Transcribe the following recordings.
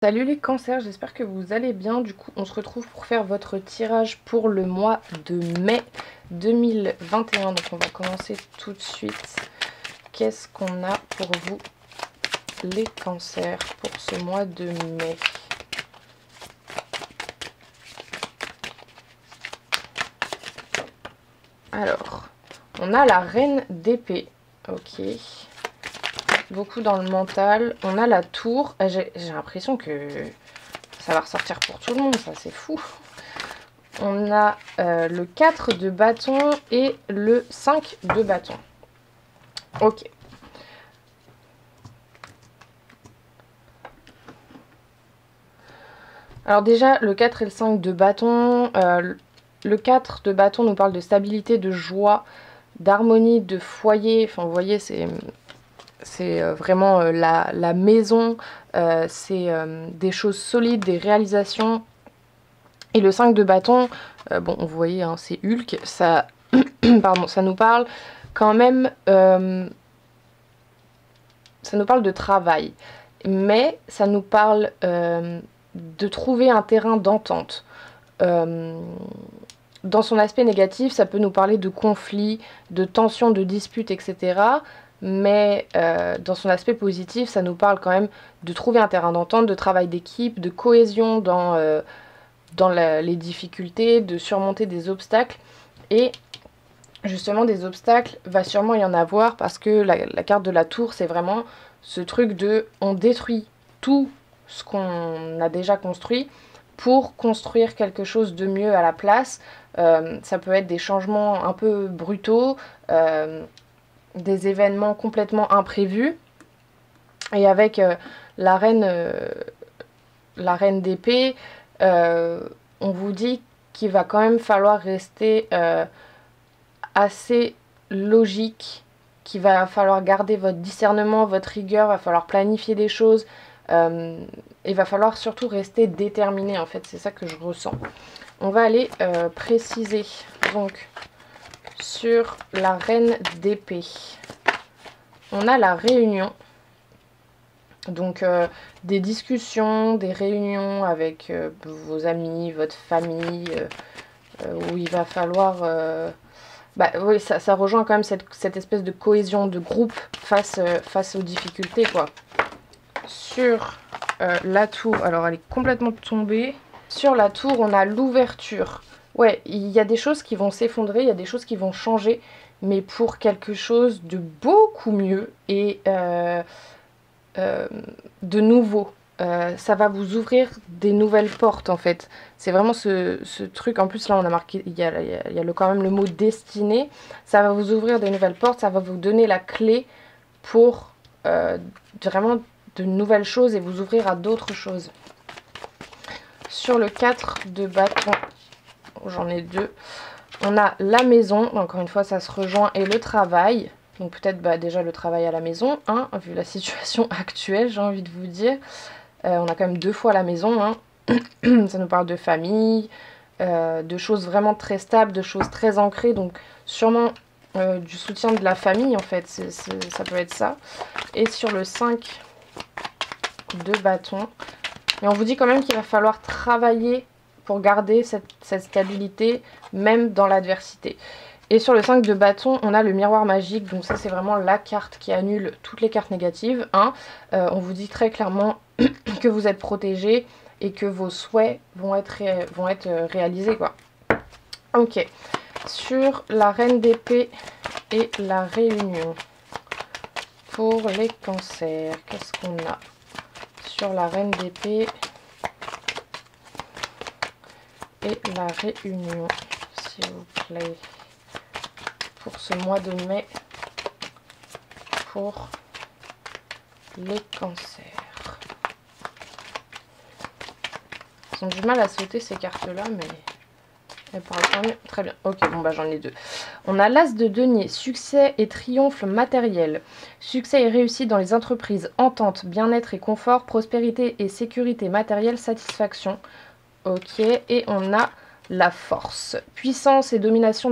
Salut les cancers, j'espère que vous allez bien. Du coup, on se retrouve pour faire votre tirage pour le mois de mai 2021. Donc on va commencer tout de suite. Qu'est-ce qu'on a pour vous les cancers pour ce mois de mai? Alors, on a la reine d'épée. Ok. Beaucoup dans le mental. On a la tour. J'ai l'impression que ça va ressortir pour tout le monde, ça c'est fou. On a le 4 de bâton et le 5 de bâton. Ok. Alors déjà, le 4 et le 5 de bâton. Le 4 de bâton nous parle de stabilité, de joie, d'harmonie, de foyer. Enfin, vous voyez, c'est vraiment la maison. C'est des choses solides, des réalisations. Et le 5 de bâton, bon, vous voyez, hein, c'est Hulk. Ça, pardon, ça nous parle quand même... ça nous parle de travail. Mais ça nous parle de trouver un terrain d'entente. Dans son aspect négatif, ça peut nous parler de conflits, de tensions, de disputes, etc. Mais dans son aspect positif, ça nous parle quand même de trouver un terrain d'entente, de travail d'équipe, de cohésion dans les difficultés, de surmonter des obstacles. Et justement, des obstacles, va sûrement y en avoir parce que la carte de la tour, c'est vraiment ce truc de on détruit tout ce qu'on a déjà construit pour construire quelque chose de mieux à la place. Ça peut être des changements un peu brutaux, des événements complètement imprévus. Et avec la reine d'épée, on vous dit qu'il va quand même falloir rester assez logique, qu'il va falloir garder votre discernement, votre rigueur, va falloir planifier des choses, et va falloir surtout rester déterminé, en fait, c'est ça que je ressens. On va aller préciser, donc, sur la reine d'épée. On a la réunion, donc des discussions, des réunions avec vos amis, votre famille, où il va falloir... bah oui, ça rejoint quand même cette espèce de cohésion de groupe face aux difficultés, quoi. Sur la tour, alors elle est complètement tombée. Sur la tour, on a l'ouverture. Ouais, il y a des choses qui vont s'effondrer, il y a des choses qui vont changer, mais pour quelque chose de beaucoup mieux et de nouveau. Ça va vous ouvrir des nouvelles portes, en fait. C'est vraiment ce truc. En plus, là, on a marqué, il y a quand même le mot destinée. Ça va vous ouvrir des nouvelles portes, ça va vous donner la clé pour vraiment de nouvelles choses et vous ouvrir à d'autres choses. Sur le 4 de bâton, j'en ai deux. On a la maison, encore une fois, ça se rejoint, et le travail. Donc peut-être déjà le travail à la maison, hein, vu la situation actuelle, j'ai envie de vous dire. On a quand même 2 fois la maison, hein. Ça nous parle de famille, de choses vraiment très stables, de choses très ancrées, donc sûrement du soutien de la famille, en fait, ça peut être ça. Et sur le 5 de bâton, et on vous dit quand même qu'il va falloir travailler pour garder cette stabilité, même dans l'adversité. Et sur le 5 de bâton, on a le miroir magique, donc ça c'est vraiment la carte qui annule toutes les cartes négatives, hein. On vous dit très clairement que vous êtes protégé et que vos souhaits vont être réalisés, quoi. Ok, sur la reine d'épée et la réunion, pour les cancers, qu'est-ce qu'on a sur la reine d'épée et la réunion, s'il vous plaît, pour ce mois de mai, pour les cancers. Ils ont du mal à sauter ces cartes-là, mais elles parlent quand même très bien. Ok, bon bah j'en ai 2. On a l'as de denier, succès et triomphe matériel. Succès et réussite dans les entreprises, entente, bien-être et confort, prospérité et sécurité matérielle, satisfaction. Ok, et on a la force, puissance et domination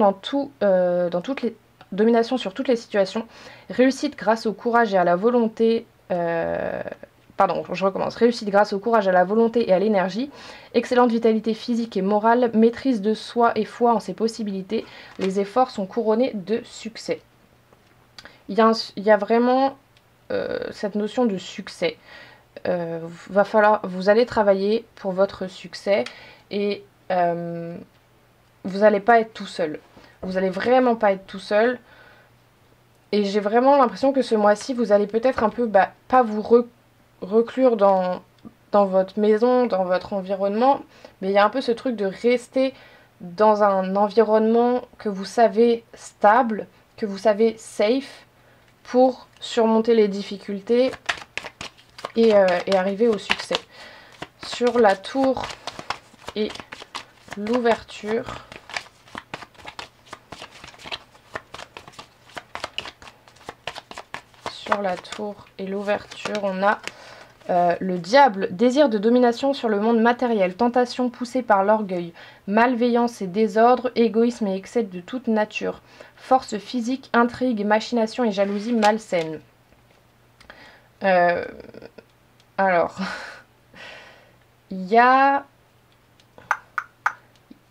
domination sur toutes les situations, réussite grâce au courage et à la volonté Pardon, je recommence. Réussite grâce au courage, à la volonté et à l'énergie. Excellente vitalité physique et morale. Maîtrise de soi et foi en ses possibilités. Les efforts sont couronnés de succès. Il y a vraiment cette notion de succès. Vous allez travailler pour votre succès et vous n'allez pas être tout seul. Vous n'allez vraiment pas être tout seul. Et j'ai vraiment l'impression que ce mois-ci, vous allez peut-être un peu, pas vous reclure dans votre maison, dans votre environnement, mais il y a un peu ce truc de rester dans un environnement que vous savez stable, que vous savez safe, pour surmonter les difficultés et arriver au succès. Sur la tour et l'ouverture, on a le diable, désir de domination sur le monde matériel, tentation poussée par l'orgueil, malveillance et désordre, égoïsme et excès de toute nature, force physique, intrigue, machination et jalousie malsaine. Alors,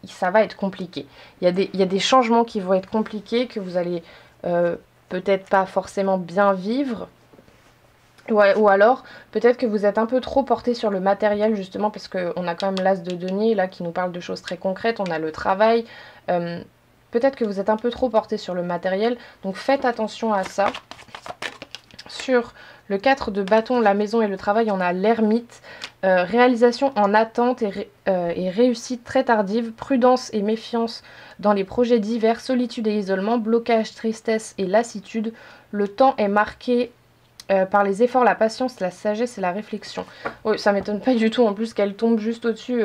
ça va être compliqué. Il y a des changements qui vont être compliqués, que vous allez peut-être pas forcément bien vivre. Ou alors, peut-être que vous êtes un peu trop porté sur le matériel, justement, parce qu'on a quand même l'as de denier, là, qui nous parle de choses très concrètes. On a le travail. Peut-être que vous êtes un peu trop porté sur le matériel. Donc, faites attention à ça. Sur le 4 de bâton, la maison et le travail, on a l'ermite. Réalisation en attente et réussite très tardive. Prudence et méfiance dans les projets divers. Solitude et isolement. Blocage, tristesse et lassitude. Le temps est marqué par les efforts, la patience, la sagesse et la réflexion. Oui, ça m'étonne pas du tout en plus qu'elle tombe juste au-dessus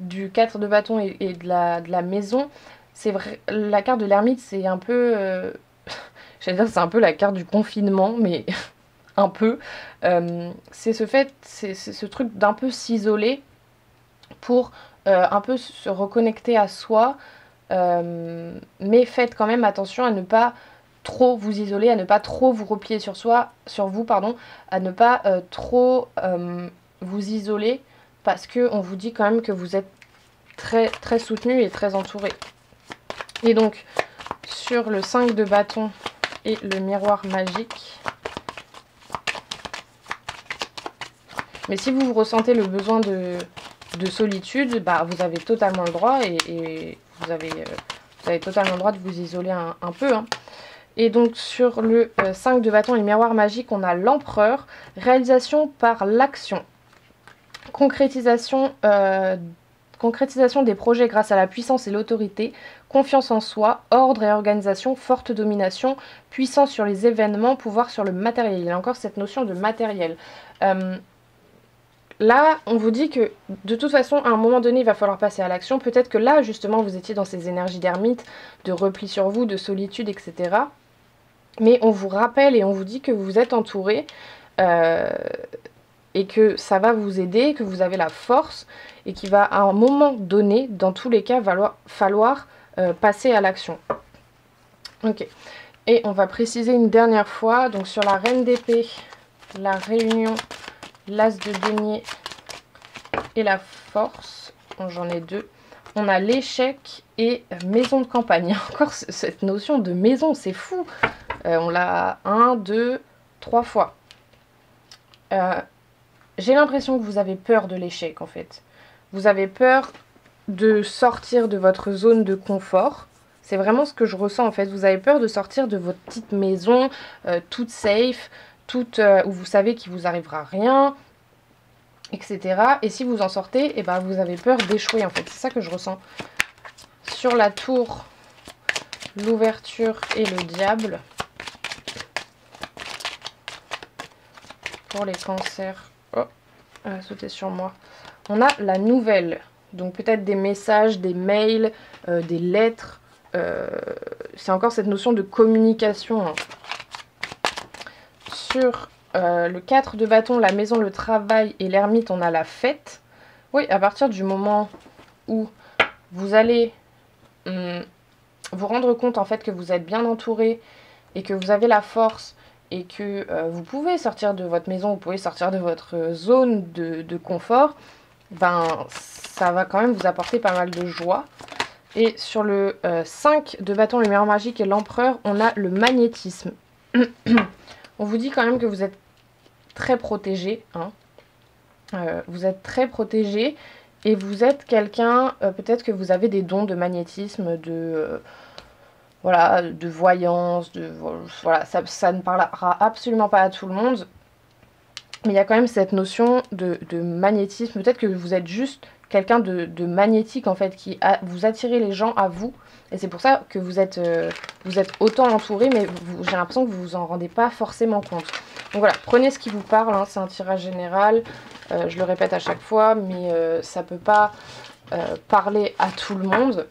du 4 de bâton et de la maison. C'est vrai, la carte de l'ermite, c'est un peu... j'allais dire c'est un peu la carte du confinement, mais un peu. C'est ce truc d'un peu s'isoler pour un peu se reconnecter à soi. Mais faites quand même attention à ne pas trop vous isoler, à ne pas trop vous replier sur vous, à ne pas trop vous isoler, parce que on vous dit quand même que vous êtes très, très soutenu et très entouré. Et donc, sur le 5 de bâton et le miroir magique, mais si vous ressentez le besoin de solitude, vous avez totalement le droit et vous avez totalement le droit de vous isoler un peu, hein. Et donc sur le 5 de bâton et miroir magique, on a l'empereur, réalisation par l'action, concrétisation des projets grâce à la puissance et l'autorité, confiance en soi, ordre et organisation, forte domination, puissance sur les événements, pouvoir sur le matériel. Il y a encore cette notion de matériel. Là, on vous dit que de toute façon, à un moment donné, il va falloir passer à l'action. Peut-être que là, justement, vous étiez dans ces énergies d'ermite, de repli sur vous, de solitude, etc. Mais on vous rappelle et on vous dit que vous êtes entouré et que ça va vous aider, que vous avez la force et qu'il va à un moment donné, dans tous les cas, falloir passer à l'action. Ok. Et on va préciser une dernière fois, donc sur la reine d'épée, la réunion, l'as de denier et la force, j'en ai deux. On a l'échec et maison de campagne. Encore cette notion de maison, c'est fou. On l'a 1, 2, 3 fois. J'ai l'impression que vous avez peur de l'échec en fait. Vous avez peur de sortir de votre zone de confort. C'est vraiment ce que je ressens en fait. Vous avez peur de sortir de votre petite maison, toute safe, où vous savez qu'il vous arrivera rien, etc. Et si vous en sortez, vous avez peur d'échouer en fait. C'est ça que je ressens. Sur la tour, l'ouverture et le diable. Pour les cancers, elle a sauté sur moi. On a la nouvelle, donc peut-être des messages, des mails, des lettres. C'est encore cette notion de communication, hein. Sur le 4 de bâton, la maison, le travail et l'ermite, on a la fête. Oui, à partir du moment où vous allez vous rendre compte en fait que vous êtes bien entouré et que vous avez la force et que vous pouvez sortir de votre maison, vous pouvez sortir de votre zone de confort, ben ça va quand même vous apporter pas mal de joie. Et sur le 5 de bâton, lumière magique et l'empereur, on a le magnétisme. On vous dit quand même que vous êtes très protégé, hein. Vous êtes très protégé et vous êtes quelqu'un, peut-être que vous avez des dons de magnétisme, voilà, de voyance, voilà, ça ne parlera absolument pas à tout le monde. Mais il y a quand même cette notion de magnétisme. Peut-être que vous êtes juste quelqu'un de magnétique en fait, vous attirez les gens à vous. Et c'est pour ça que vous êtes autant entouré, mais j'ai l'impression que vous vous en rendez pas forcément compte. Donc voilà, prenez ce qui vous parle, hein, c'est un tirage général. Je le répète à chaque fois, mais ça peut pas parler à tout le monde.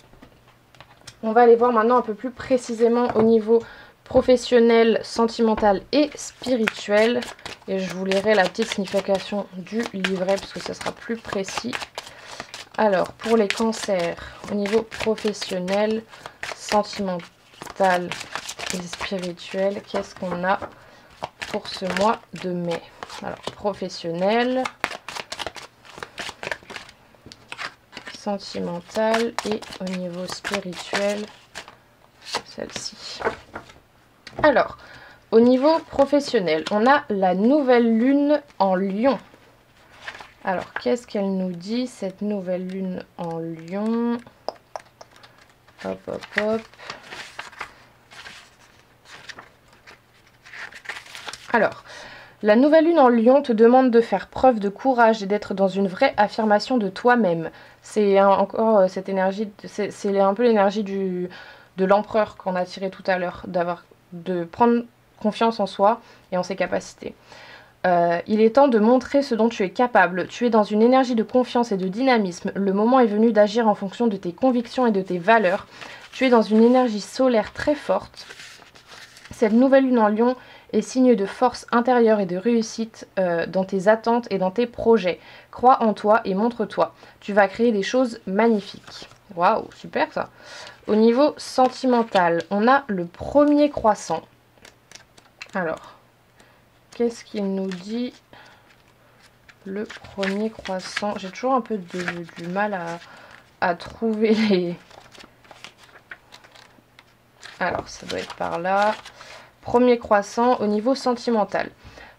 On va aller voir maintenant un peu plus précisément au niveau professionnel, sentimental et spirituel. Et je vous lirai la petite signification du livret parce que ça sera plus précis. Alors, pour les cancers, au niveau professionnel, sentimental et spirituel, qu'est-ce qu'on a pour ce mois de mai? Alors, professionnel, sentimental et au niveau spirituel, celle-ci. Alors, au niveau professionnel, on a la nouvelle lune en Lion. Alors, qu'est-ce qu'elle nous dit, cette nouvelle lune en Lion? Hop, hop, hop. Alors, la nouvelle lune en Lion te demande de faire preuve de courage et d'être dans une vraie affirmation de toi-même. C'est encore cette énergie, c'est un peu l'énergie de l'empereur qu'on a tiré tout à l'heure, de prendre confiance en soi et en ses capacités. Il est temps de montrer ce dont tu es capable. Tu es dans une énergie de confiance et de dynamisme. Le moment est venu d'agir en fonction de tes convictions et de tes valeurs. Tu es dans une énergie solaire très forte. Cette nouvelle lune en Lion est signe de force intérieure et de réussite dans tes attentes et dans tes projets. Crois en toi et montre-toi. Tu vas créer des choses magnifiques. Waouh, super ça. Au niveau sentimental, on a le premier croissant. Alors, qu'est-ce qu'il nous dit, le premier croissant? J'ai toujours un peu du mal à trouver les... Alors, ça doit être par là. Premier croissant au niveau sentimental.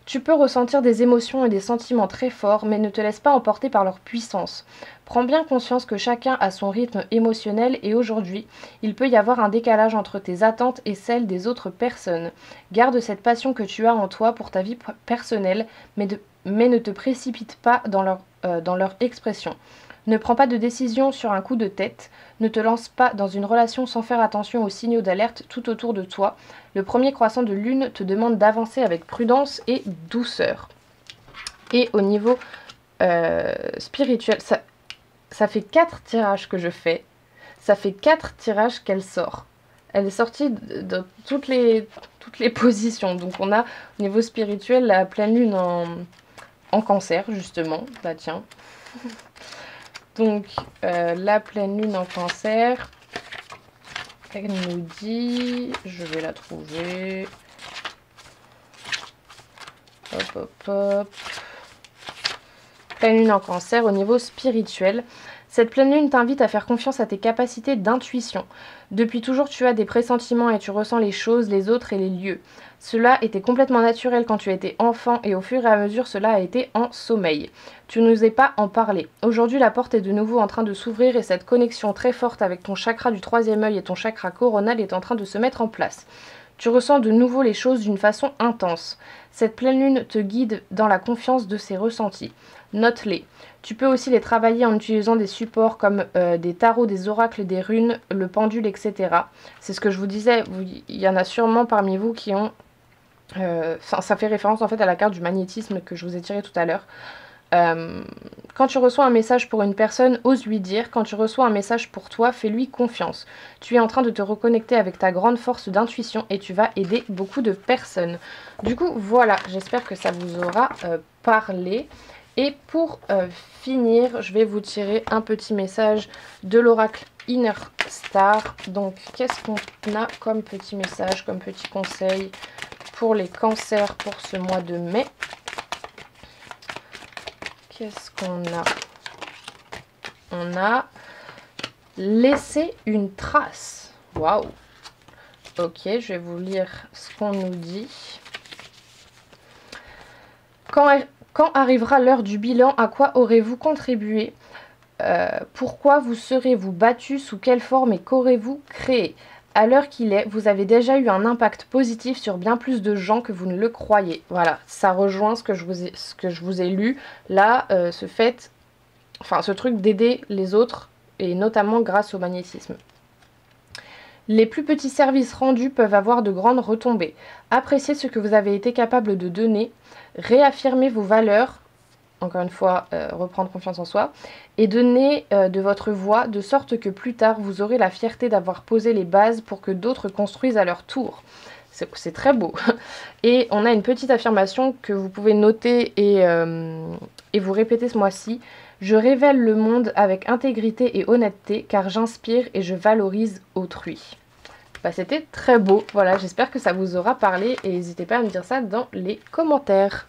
Tu peux ressentir des émotions et des sentiments très forts, mais ne te laisse pas emporter par leur puissance. Prends bien conscience que chacun a son rythme émotionnel et aujourd'hui, il peut y avoir un décalage entre tes attentes et celles des autres personnes. Garde cette passion que tu as en toi pour ta vie personnelle, mais ne te précipite pas dans leur expression. Ne prends pas de décision sur un coup de tête. Ne te lance pas dans une relation sans faire attention aux signaux d'alerte tout autour de toi. Le premier croissant de lune te demande d'avancer avec prudence et douceur. Et au niveau spirituel, ça fait 4 tirages que je fais. Ça fait 4 tirages qu'elle sort. Elle est sortie de toutes les positions. Donc on a au niveau spirituel la pleine lune en cancer justement. Bah tiens. Donc, la pleine lune en cancer, elle nous dit, je vais la trouver, hop, hop, hop, pleine lune en cancer au niveau spirituel. Cette pleine lune t'invite à faire confiance à tes capacités d'intuition. Depuis toujours, tu as des pressentiments et tu ressens les choses, les autres et les lieux. Cela était complètement naturel quand tu étais enfant et au fur et à mesure, cela a été en sommeil. Tu n'osais pas en parler. Aujourd'hui, la porte est de nouveau en train de s'ouvrir et cette connexion très forte avec ton chakra du troisième œil et ton chakra coronal est en train de se mettre en place. Tu ressens de nouveau les choses d'une façon intense. Cette pleine lune te guide dans la confiance de ses ressentis. Note-les. Tu peux aussi les travailler en utilisant des supports comme des tarots, des oracles, des runes, le pendule, etc. C'est ce que je vous disais, il y en a sûrement parmi vous qui ont... ça fait référence en fait à la carte du magnétisme que je vous ai tirée tout à l'heure. Quand tu reçois un message pour une personne, ose lui dire. Quand tu reçois un message pour toi, fais-lui confiance. Tu es en train de te reconnecter avec ta grande force d'intuition et tu vas aider beaucoup de personnes. Du coup, voilà, j'espère que ça vous aura parlé. Et pour finir, je vais vous tirer un petit message de l'oracle Inner Star. Donc, qu'est-ce qu'on a comme petit message, comme petit conseil pour les cancers pour ce mois de mai. Qu'est-ce qu'on a? On a laissé une trace. Waouh! Ok, je vais vous lire ce qu'on nous dit. Quand arrivera l'heure du bilan, à quoi aurez-vous contribué? Pourquoi vous serez-vous battu? Sous quelle forme et qu'aurez-vous créé? À l'heure qu'il est, vous avez déjà eu un impact positif sur bien plus de gens que vous ne le croyez. Voilà, ça rejoint ce que je vous ai lu. Là, ce truc d'aider les autres, et notamment grâce au magnétisme. Les plus petits services rendus peuvent avoir de grandes retombées. Appréciez ce que vous avez été capable de donner, réaffirmez vos valeurs, encore une fois, reprendre confiance en soi, et donnez de votre voix, de sorte que plus tard, vous aurez la fierté d'avoir posé les bases pour que d'autres construisent à leur tour. C'est très beau. Et on a une petite affirmation que vous pouvez noter et vous répéter ce mois-ci. Je révèle le monde avec intégrité et honnêteté, car j'inspire et je valorise autrui. Bah, c'était très beau. Voilà, j'espère que ça vous aura parlé et n'hésitez pas à me dire ça dans les commentaires.